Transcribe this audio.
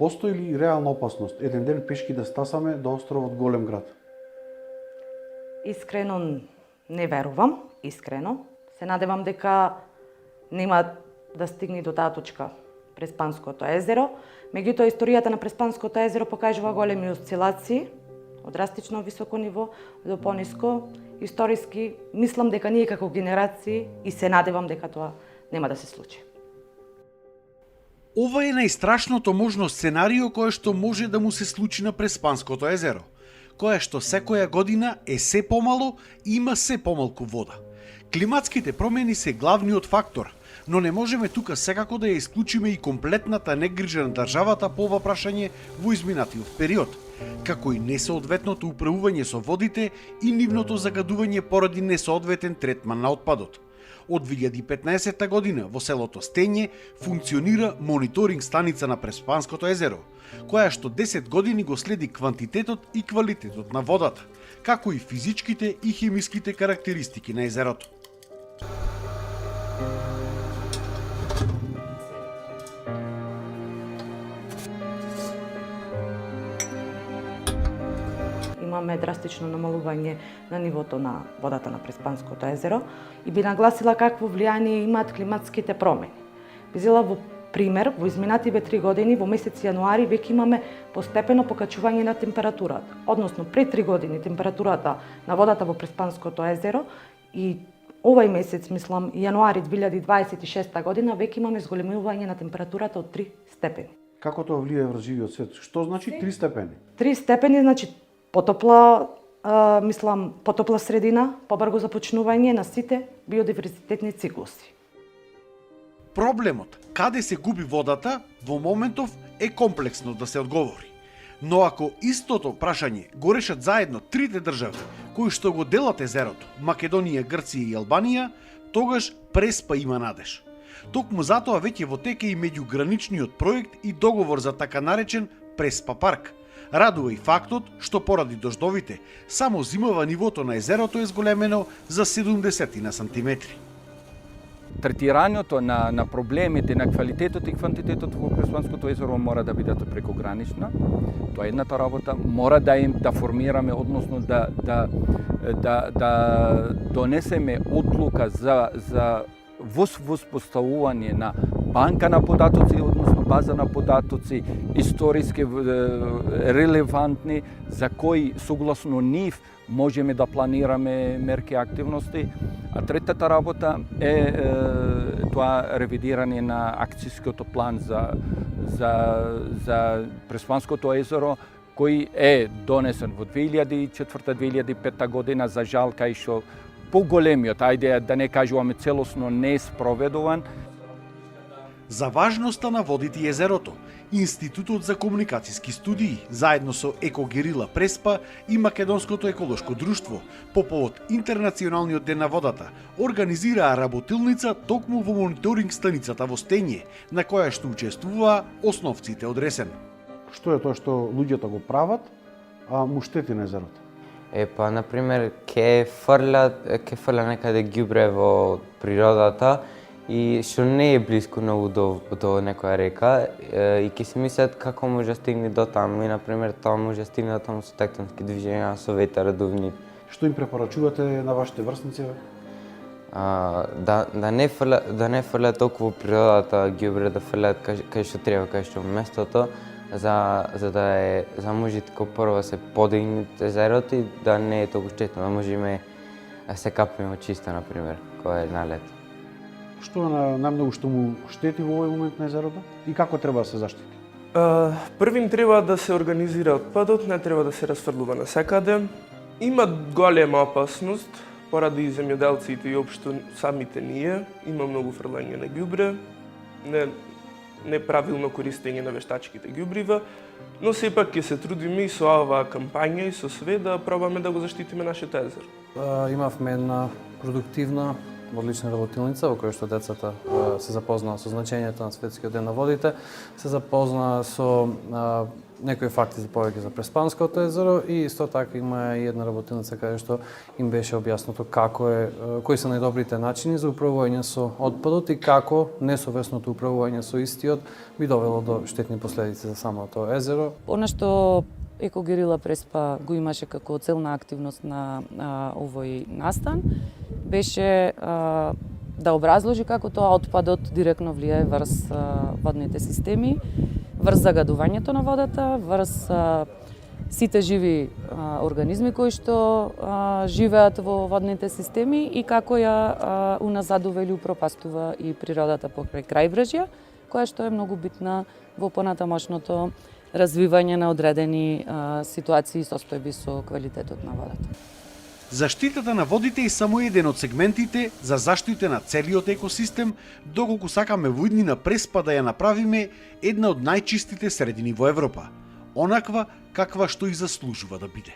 Постои ли реална опасност еден ден пешки да стасаме до островот Голем град? Искрено не верувам, искрено. Се надевам дека нема да стигне до таа точка Преспанското езеро. Меѓутоа, историјата на Преспанското езеро покажува големи осцилации, од драстично високо ниво до пониско. Историски, мислам дека ние како генерации и се надевам дека тоа нема да се случи. Ова е најстрашното можно сценарио кое што може да му се случи на Преспанското езеро, кое што секоја година е се помало и има се помалку вода. Климатските промени се главниот фактор, но не можеме тука секако да ја исклучиме и комплетната негрижа на државата по ова прашање во изминатиот период, како и несоодветното управување со водите и нивното загадување поради несоодветен третман на отпадот. Од 2015 година во селото Стење функционира мониторинг станица на Преспанското езеро, која што 10 години го следи квантитетот и квалитетот на водата, како и физичките и хемиските карактеристики на езерото. Имаме драстично намалување на нивото на водата на Преспанското езеро и би нагласила какво влијание имаат климатските промени. Би зела во пример, во изминативе 3 години, во месец јануари, веќе имаме постепено покачување на температурата. Односно, пред 3 години температурата на водата во Преспанското езеро и овај месец, мислам, јануари 2026 година, веќе имаме зголемување на температурата од 3 степени. Како тоа влијае врз живиот свет? Што значи 3 степени? 3 степени значи потопла, потопла средина, побрзо започнување на сите биодиверзитетни циклуси. Проблемот каде се губи водата во моментов е комплексно да се одговори. Но ако истото прашање го решат заедно трите држави кои што го делат езерото, Македонија, Грција и Албанија, тогаш Преспа има надеж. Токму затоа веќе во тек е и меѓуграничниот проект и договор за така наречен Преспа парк. Радува и фактот што поради дождовите, само зимова нивото на езерото е зголемено за 70 на сантиметри. Третирањето на проблемите, на квалитетот и квантитетот во Преспанското езеро мора да бидат прекогранична. Тоа е едната работа. Мора да формираме, односно да донесеме одлука за воспоставување на банка на податоци, односно база на податоци, историски релевантни, за кои согласно нив можеме да планираме мерки активности. А третата работа е тоа ревидирање на акцијското план за Преспанското езеро, кој е донесен во 2004-2005 година, за жал кај што поголемиот, ајде да не кажуваме целосно, не е спроведуван. За важноста на водите и езерото, Институтот за комуникацијски студии, заедно со Екогерила Преспа и Македонското еколошко друштво, по повод Интернационалниот ден на водата, организираа работилница токму во мониторинг станицата во Стење, на која што учествуваа основците од Ресен. Што е тоа што луѓето го прават, а му штети на езерото? Например, ке фрля некаде ѓубре во природата и што не е близко многу до некоја река и ќе се мислат како може да стигне до таму и, например, тоа може да стигне до таму со тектонски движења, со ветер редовни. Што им препорачувате на вашите врсници? Да не фрлят толку во природата ѓубре, да фрлят кај што треба, кај што местото, за да може како прво се подигне езерото и да не е толку штетно, да можеме да се капнеме чисто, например, кој е на лет. Што е најмногу што му штети во овој момент на езерото и како треба да се заштити? Првин треба да се организира отпадот, не треба да се расфрлува насекаде. Има голема опасност поради земјоделците и општо самите ние. Има многу фрлање на ѓубре, неправилно користење на вештачките ѓубрива, но сепак ќе се трудиме и со оваа кампања и со све да пробаме да го заштитиме нашето езеро. Имавме една продуктивна, одлична работилница во која што децата се запознаа со значењето на Светскиот ден на водите, се запознаа со некои факти за повеќе за Преспанското езеро и исто така има и една работилница каде што им беше објаснато кои се најдобрите начини за управување со отпадот и како несовесното управување со истиот би довело до штетни последици за самото езеро. Она што Екогерила Преспа го имаше како целна активност на овој настан беше да образложи како тоа отпадот директно влијае врз водните системи, врз загадувањето на водата, врз сите живи организми кои што живеат во водните системи и како ја уназадува или упропастува и природата покрај крајбрежја, која што е многу битна во понатамошното развивање на одредени ситуации и состојби со квалитетот на водата. Заштитата на водите е само еден од сегментите за заштита на целиот екосистем, доколку сакаме во иднина Преспа да ја направиме една од најчистите средини во Европа, онаква каква што и заслужува да биде.